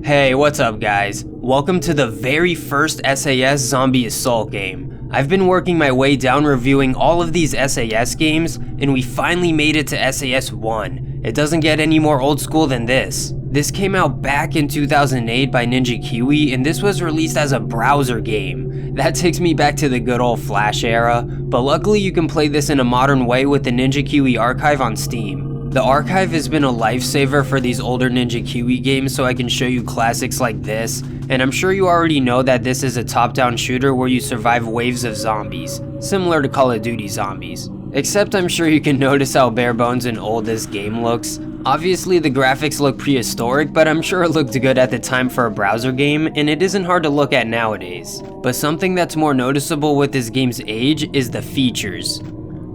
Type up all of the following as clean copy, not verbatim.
Hey, what's up guys? Welcome to the very first SAS Zombie Assault game. I've been working my way down reviewing all of these SAS games, and we finally made it to SAS 1. It doesn't get any more old school than this. This came out back in 2008 by Ninja Kiwi, and this was released as a browser game. That takes me back to the good old Flash era, but luckily you can play this in a modern way with the Ninja Kiwi archive on Steam. The archive has been a lifesaver for these older Ninja Kiwi games, so I can show you classics like this, and I'm sure you already know that this is a top-down shooter where you survive waves of zombies, similar to Call of Duty Zombies. Except I'm sure you can notice how bare bones and old this game looks. Obviously the graphics look prehistoric, but I'm sure it looked good at the time for a browser game, and it isn't hard to look at nowadays. But something that's more noticeable with this game's age is the features.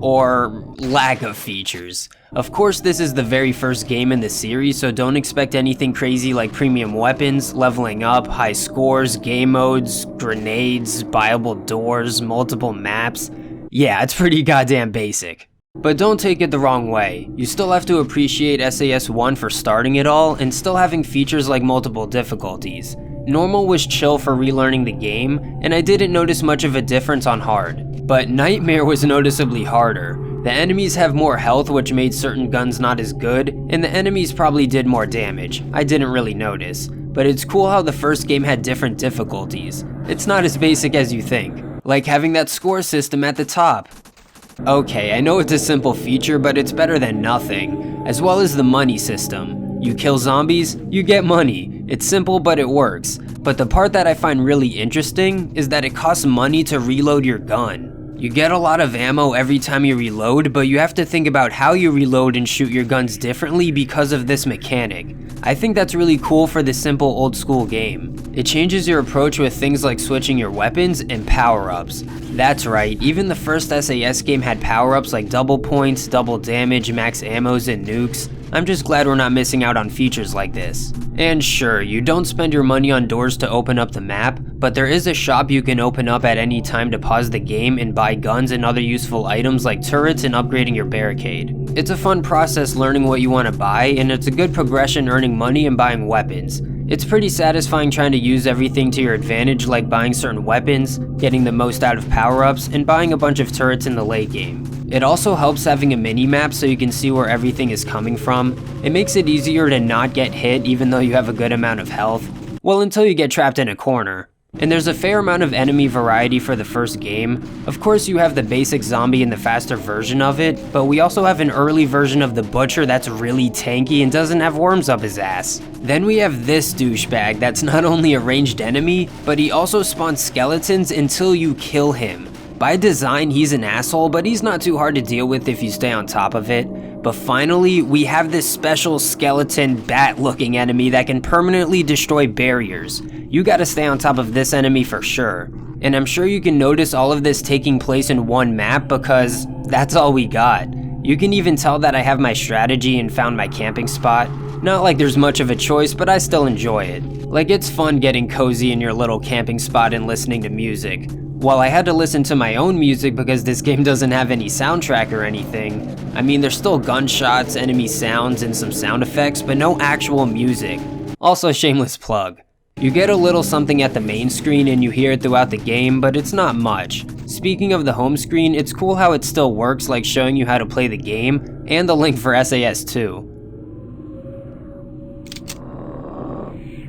Or lack of features. Of course, this is the very first game in the series, so don't expect anything crazy like premium weapons, leveling up, high scores, game modes, grenades, buyable doors, multiple maps. Yeah, it's pretty goddamn basic. But don't take it the wrong way. You still have to appreciate SAS 1 for starting it all and still having features like multiple difficulties. Normal was chill for relearning the game, and I didn't notice much of a difference on hard. But Nightmare was noticeably harder. The enemies have more health, which made certain guns not as good, and the enemies probably did more damage. I didn't really notice. But it's cool how the first game had different difficulties. It's not as basic as you think, like having that score system at the top. Okay, I know it's a simple feature, but it's better than nothing, as well as the money system. You kill zombies, you get money. It's simple, but it works. But the part that I find really interesting is that it costs money to reload your gun. You get a lot of ammo every time you reload, but you have to think about how you reload and shoot your guns differently because of this mechanic. I think that's really cool for this simple old school game. It changes your approach with things like switching your weapons and power-ups. That's right, even the first SAS game had power-ups like double points, double damage, max ammos, and nukes. I'm just glad we're not missing out on features like this. And sure, you don't spend your money on doors to open up the map, but there is a shop you can open up at any time to pause the game and buy guns and other useful items like turrets and upgrading your barricade. It's a fun process learning what you want to buy, and it's a good progression earning money and buying weapons. It's pretty satisfying trying to use everything to your advantage, like buying certain weapons, getting the most out of power-ups, and buying a bunch of turrets in the late game. It also helps having a mini-map so you can see where everything is coming from. It makes it easier to not get hit even though you have a good amount of health. Well, until you get trapped in a corner. And there's a fair amount of enemy variety for the first game. Of course you have the basic zombie and the faster version of it, but we also have an early version of the butcher that's really tanky and doesn't have worms up his ass. Then we have this douchebag that's not only a ranged enemy, but he also spawns skeletons until you kill him. By design, he's an asshole, but he's not too hard to deal with if you stay on top of it. But finally, we have this special skeleton bat-looking enemy that can permanently destroy barriers. You gotta stay on top of this enemy for sure. And I'm sure you can notice all of this taking place in one map because that's all we got. You can even tell that I have my strategy and found my camping spot. Not like there's much of a choice, but I still enjoy it. Like, it's fun getting cozy in your little camping spot and listening to music. While I had to listen to my own music because this game doesn't have any soundtrack or anything, I mean there's still gunshots, enemy sounds, and some sound effects, but no actual music. Also, shameless plug. You get a little something at the main screen and you hear it throughout the game, but it's not much. Speaking of the home screen, it's cool how it still works, like showing you how to play the game, and the link for SAS 2.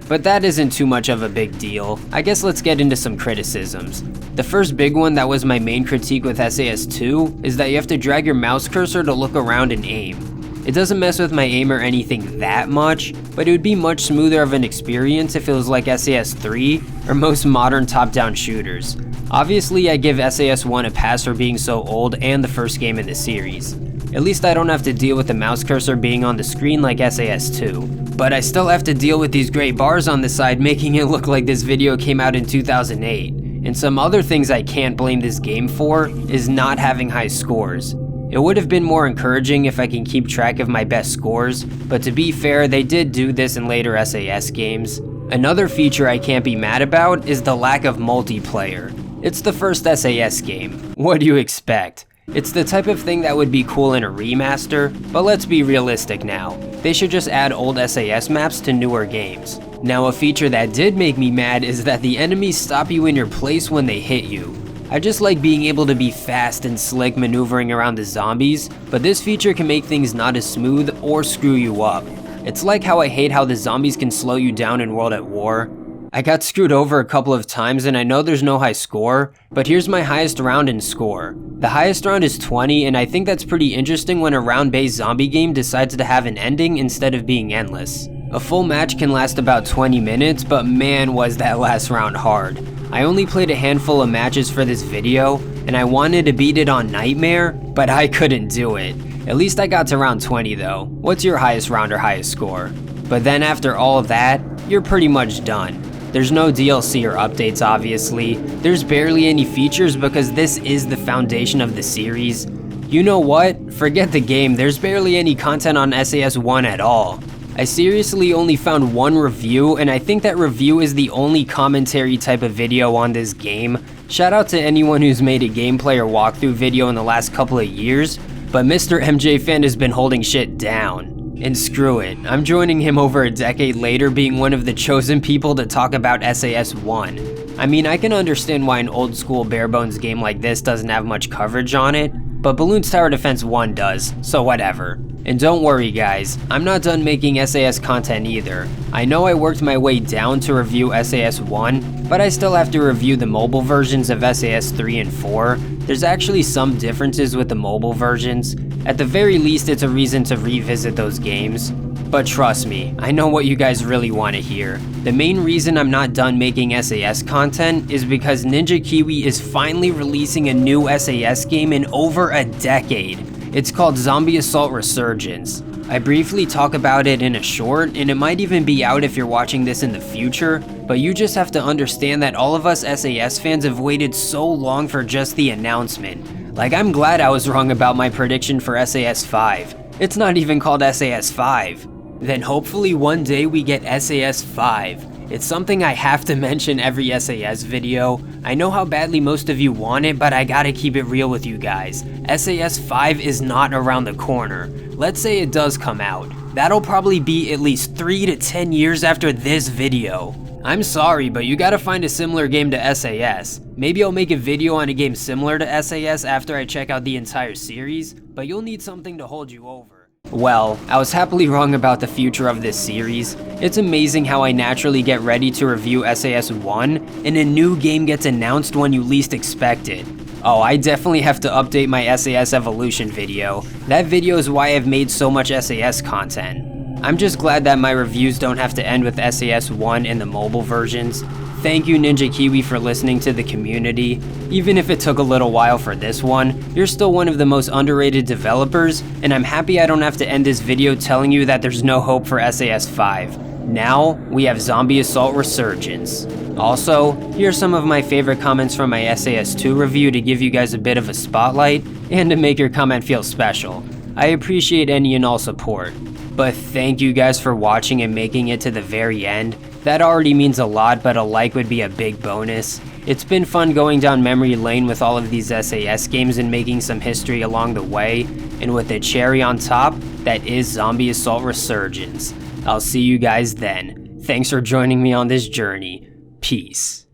But that isn't too much of a big deal. I guess let's get into some criticisms. The first big one that was my main critique with SAS 2 is that you have to drag your mouse cursor to look around and aim. It doesn't mess with my aim or anything that much, but it would be much smoother of an experience if it was like SAS 3 or most modern top-down shooters. Obviously, I give SAS 1 a pass for being so old and the first game in the series. At least I don't have to deal with the mouse cursor being on the screen like SAS 2. But I still have to deal with these gray bars on the side making it look like this video came out in 2008. And some other things I can't blame this game for is not having high scores. It would have been more encouraging if I can keep track of my best scores, but to be fair, they did do this in later SAS games. Another feature I can't be mad about is the lack of multiplayer. It's the first SAS game. What do you expect? It's the type of thing that would be cool in a remaster, but let's be realistic now. They should just add old SAS maps to newer games. Now a feature that did make me mad is that the enemies stop you in your place when they hit you. I just like being able to be fast and slick maneuvering around the zombies, but this feature can make things not as smooth or screw you up. It's like how I hate how the zombies can slow you down in World at War. I got screwed over a couple of times and I know there's no high score, but here's my highest round in score. The highest round is 20, and I think that's pretty interesting when a round-based zombie game decides to have an ending instead of being endless. A full match can last about 20 minutes, but man was that last round hard. I only played a handful of matches for this video, and I wanted to beat it on Nightmare, but I couldn't do it. At least I got to round 20 though. What's your highest round or highest score? But then after all of that, you're pretty much done. There's no DLC or updates obviously, there's barely any features because this is the foundation of the series. You know what? Forget the game, there's barely any content on SAS 1 at all. I seriously only found one review, and I think that review is the only commentary type of video on this game. Shout out to anyone who's made a gameplay or walkthrough video in the last couple of years, but Mr. MJ Fan has been holding shit down. And screw it, I'm joining him over a decade later being one of the chosen people to talk about SAS 1. I mean, I can understand why an old school bare bones game like this doesn't have much coverage on it, but Balloons Tower Defense 1 does, so whatever. And don't worry guys, I'm not done making SAS content either. I know I worked my way down to review SAS 1, but I still have to review the mobile versions of SAS 3 and 4. There's actually some differences with the mobile versions. At the very least, it's a reason to revisit those games. But trust me, I know what you guys really want to hear. The main reason I'm not done making SAS content is because Ninja Kiwi is finally releasing a new SAS game in over a decade. It's called Zombie Assault Resurgence. I briefly talk about it in a short, and it might even be out if you're watching this in the future, but you just have to understand that all of us SAS fans have waited so long for just the announcement. Like, I'm glad I was wrong about my prediction for SAS 5. It's not even called SAS 5. Then hopefully one day we get SAS 5. It's something I have to mention every SAS video. I know how badly most of you want it, but I gotta keep it real with you guys. SAS 5 is not around the corner. Let's say it does come out. That'll probably be at least 3 to 10 years after this video. I'm sorry, but you gotta find a similar game to SAS. Maybe I'll make a video on a game similar to SAS after I check out the entire series, but you'll need something to hold you over. Well, I was happily wrong about the future of this series. It's amazing how I naturally get ready to review SAS 1, and a new game gets announced when you least expect it. Oh, I definitely have to update my SAS Evolution video. That video is why I've made so much SAS content. I'm just glad that my reviews don't have to end with SAS 1 and the mobile versions. Thank you Ninja Kiwi for listening to the community. Even if it took a little while for this one, you're still one of the most underrated developers, and I'm happy I don't have to end this video telling you that there's no hope for SAS 5. Now, we have Zombie Assault Resurgence. Also, here's some of my favorite comments from my SAS 2 review to give you guys a bit of a spotlight, and to make your comment feel special. I appreciate any and all support. But thank you guys for watching and making it to the very end. That already means a lot, but a like would be a big bonus. It's been fun going down memory lane with all of these SAS games and making some history along the way, and with the cherry on top, that is Zombie Assault Resurgence. I'll see you guys then. Thanks for joining me on this journey. Peace.